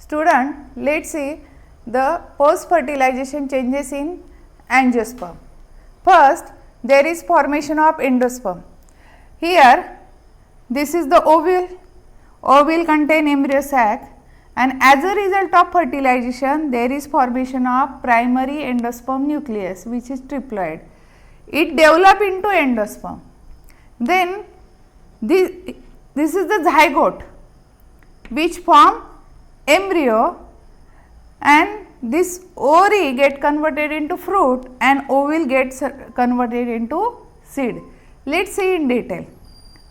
Student, let us see the post fertilization changes in angiosperm. First, there is formation of endosperm. Here, this is the ovule. Ovule contain embryo sac, and as a result of fertilization, there is formation of primary endosperm nucleus, which is triploid. It develop into endosperm. Then this is the zygote, which form embryo, and this ovary get converted into fruit and ovule gets converted into seed. Let us see in detail.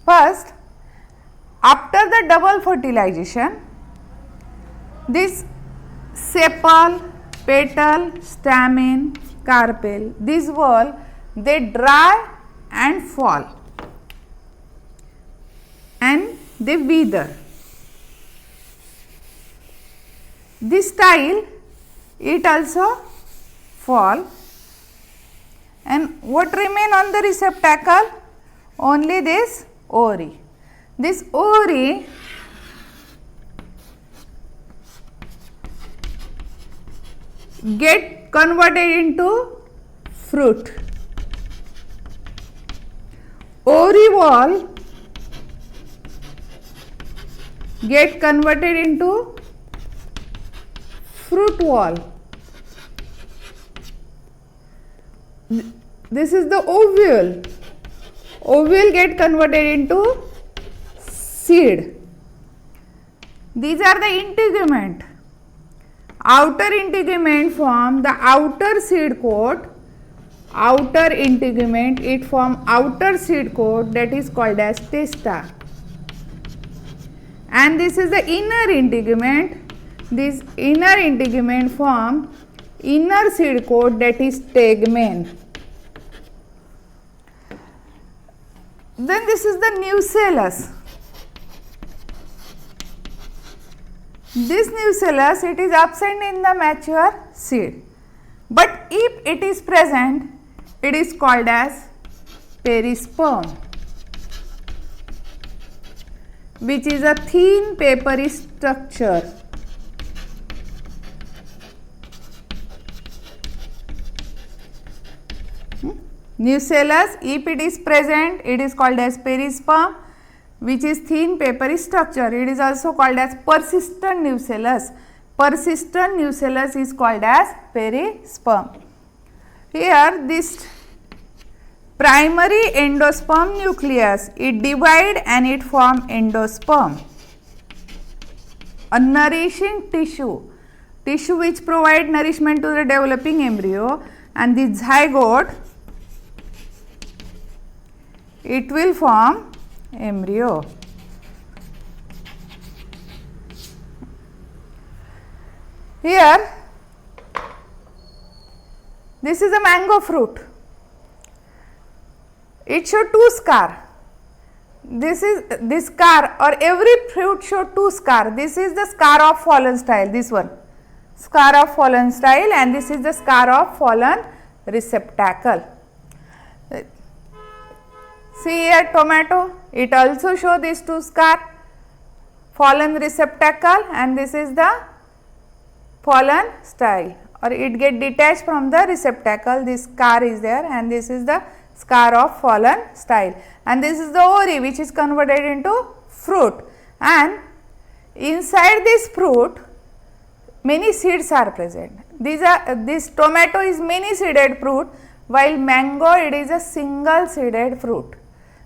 First, after the double fertilization, this sepal, petal, stamen, carpel, these wall, they dry and fall and they wither. This style, it also fall, and what remain on the receptacle? Only this ovary. This ovary get converted into fruit. Ovary wall get converted into fruit wall. This is the ovule. Ovule get converted into seed. These are the integument. Outer integument form the outer seed coat. Outer integument, it form outer seed coat, that is called as testa. And this is the inner integument. This inner integument form inner seed coat, that is tegmen. Then this is the nucellus. This nucellus, it is absent in the mature seed, but if it is present, it is called as perisperm, which is a thin papery structure. Nucellus, if it is present, it is called as perisperm, which is thin papery structure. It is also called as persistent nucellus. Persistent nucellus is called as perisperm. Here this primary endosperm nucleus, it divide and it form endosperm. A nourishing tissue which provide nourishment to the developing embryo, and the zygote, it will form embryo. Here, this is a mango fruit. It show two scar. This scar, or every fruit show two scar. This is the scar of fallen style, this one, scar of fallen style, and this is the scar of fallen receptacle. See here tomato, it also show these two scar, fallen receptacle, and this is the fallen style, or it get detached from the receptacle. This scar is there, and this is the scar of fallen style, and this is the ovary which is converted into fruit, and inside this fruit many seeds are present. This tomato is many seeded fruit, while mango, it is a single seeded fruit.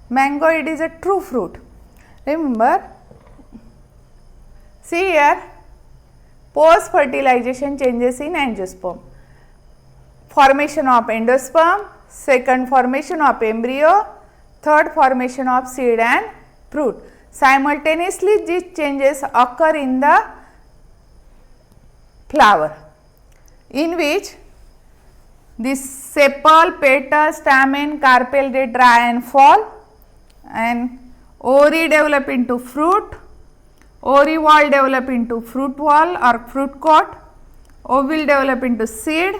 Mango, it is a true fruit. Remember, see here, post fertilization changes in angiosperm. Formation of endosperm, second formation of embryo, third formation of seed and fruit. Simultaneously these changes occur in the flower, in which this sepal, petal, stamen, carpel, they dry and fall, and ovary develop into fruit, ovary wall develop into fruit wall or fruit coat, ovule develop into seed,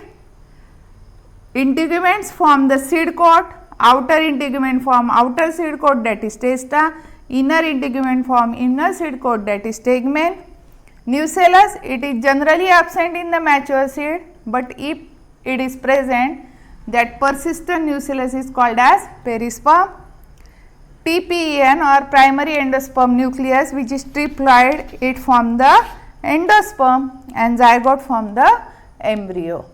integuments form the seed coat, outer integument form outer seed coat, that is testa, inner integument form inner seed coat, that is tegmen, Nucellus, it is generally absent in the mature seed, but if it is present, that persistent nucellus is called as perisperm. TPEN or primary endosperm nucleus, which is triploid, it form the endosperm and zygote form the embryo.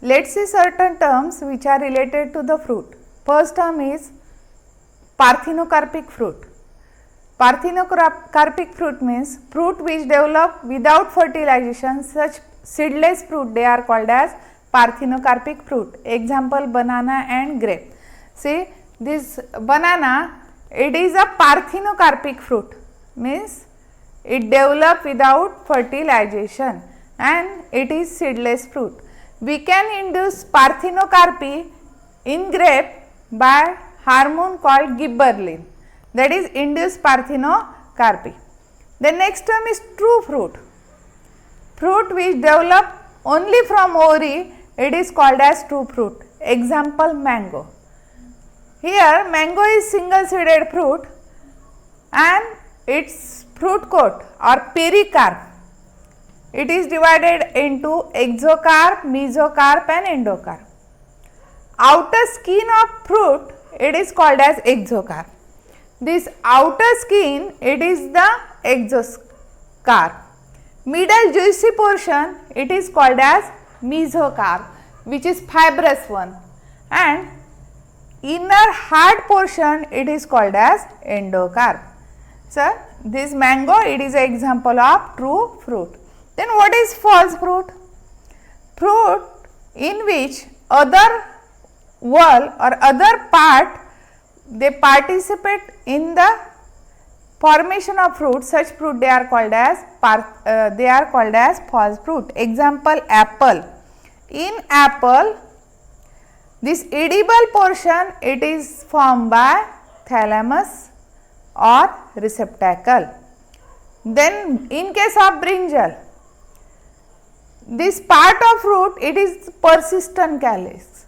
Let us see certain terms which are related to the fruit. First term is parthenocarpic fruit. Parthenocarpic fruit means fruit which develop without fertilization. Such seedless fruit, they are called as parthenocarpic fruit. Example, banana and grape. See, this banana, it is a parthenocarpic fruit, means it develop without fertilization and it is seedless fruit. We can induce parthenocarpy in grape by hormone called gibberellin, that is induced parthenocarpy. The next term is true fruit. Fruit which develop only from ovary, it is called as true fruit. Example, mango. Here mango is single seeded fruit and its fruit coat or pericarp, it is divided into exocarp, mesocarp and endocarp. Outer skin of fruit, it is called as exocarp. This outer skin, it is the exocarp. Middle juicy portion, it is called as mesocarp, which is fibrous one, and inner hard portion, it is called as endocarp. So, this mango, it is an example of true fruit. Then what is false fruit? Fruit in which other wall or other part, they participate in the formation of fruit. Such fruit, they are called as false fruit. Example, apple. In apple, this edible portion, it is formed by thalamus or receptacle. Then in case of brinjal, this part of fruit, it is persistent calyx.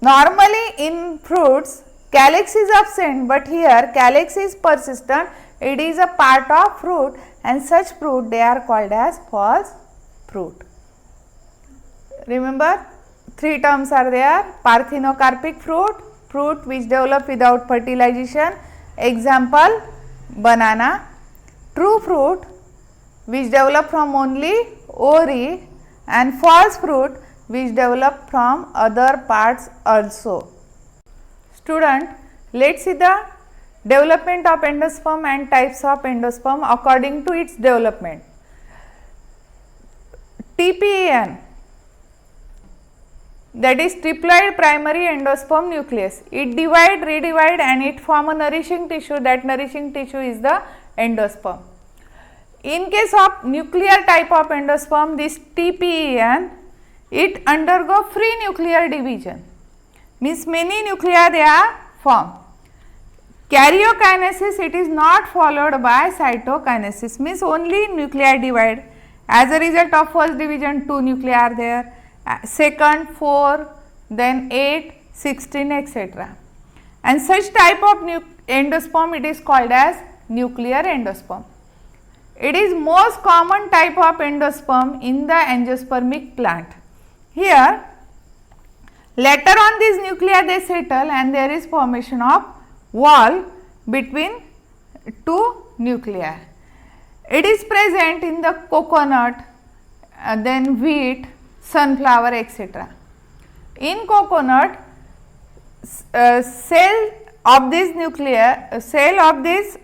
Normally in fruits, calyx is absent, but here calyx is persistent, it is a part of fruit, and such fruit, they are called as false fruit. Remember, three terms are there: parthenocarpic fruit, fruit which develop without fertilization, example banana; true fruit which develop from only ovary, and false fruit which develop from other parts also. Student, let us see the development of endosperm and types of endosperm according to its development. TPEN, that is triploid primary endosperm nucleus. It divide, redivide and it form a nourishing tissue. That nourishing tissue is the endosperm. In case of nuclear type of endosperm, this TPEN, it undergo free nuclear division, means many nuclei they are formed. Karyokinesis, it is not followed by cytokinesis, means only nuclei divide. As a result of first division, 2 nuclei are there, second 4, then 8, 16, etc. And such type of endosperm, it is called as nuclear endosperm. It is most common type of endosperm in the angiospermic plant. Here, later on these nuclei they settle and there is formation of wall between 2 nuclei. It is present in the coconut, then wheat, sunflower, etc. In coconut, nuclei of this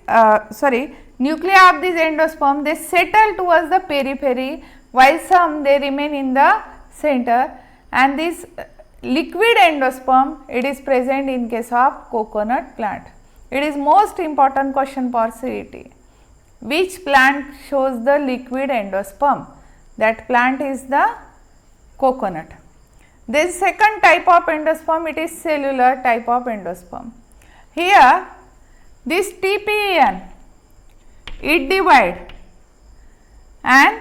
endosperm, they settle towards the periphery, while some they remain in the center, and this liquid endosperm, it is present in case of coconut plant. It is most important question for CET. Which plant shows the liquid endosperm? That plant is the coconut. This second type of endosperm, it is cellular type of endosperm. Here this TPEN, it divide, and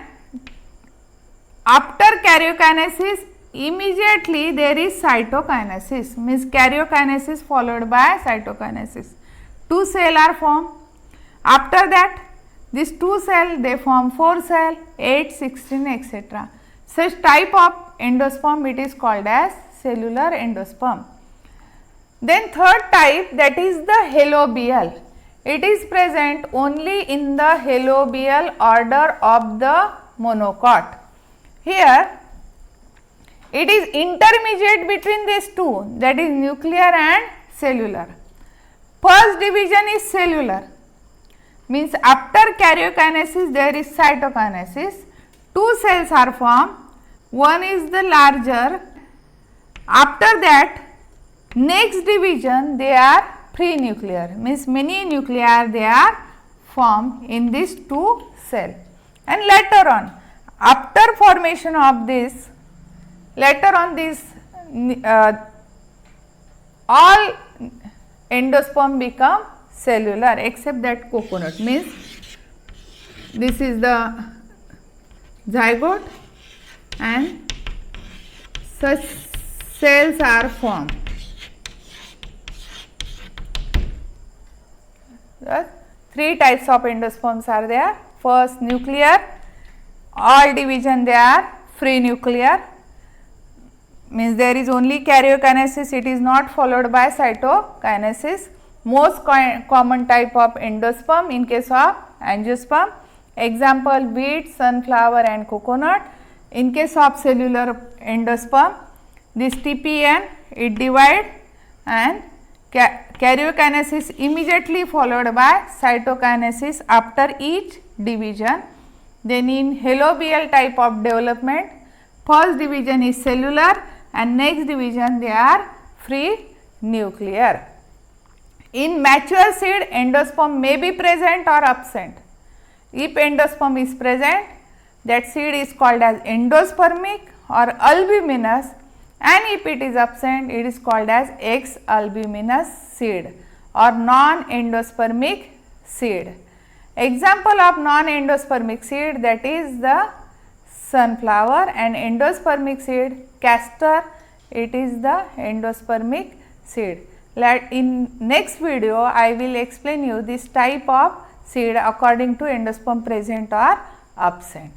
after karyokinesis immediately there is cytokinesis, means karyokinesis followed by cytokinesis. 2 cells are formed. After that These 2 cells, they form 4 cell, 8, 16, etc. Such type of endosperm, it is called as cellular endosperm. Then third type, that is the halobial. It is present only in the halobial order of the monocot. Here it is intermediate between these two, that is nuclear and cellular. First division is cellular, means after karyokinesis there is cytokinesis. 2 cells are formed, one is the larger. After that, next division they are free nuclear, means many nuclei they are formed in these 2 cells. And later on, after formation of this, later on this all endosperm become cellular except that coconut, means this is the zygote and such cells are formed. Thus, 3 types of endosperms are there. First, nuclear, all division they are free nuclear, means there is only karyokinesis, it is not followed by cytokinesis. Most common type of endosperm in case of angiosperm, example wheat, sunflower and coconut. In case of cellular endosperm, this TPN, it divide and karyokinesis immediately followed by cytokinesis after each division. Then in halobial type of development, first division is cellular and next division they are free nuclear. In mature seed, endosperm may be present or absent. If endosperm is present, that seed is called as endospermic or albuminous, and if it is absent, it is called as ex-albuminous seed or non-endospermic seed. Example of non-endospermic seed, that is the sunflower, and endospermic seed castor, it is the endospermic seed. In next video, I will explain you this type of seed according to endosperm present or absent.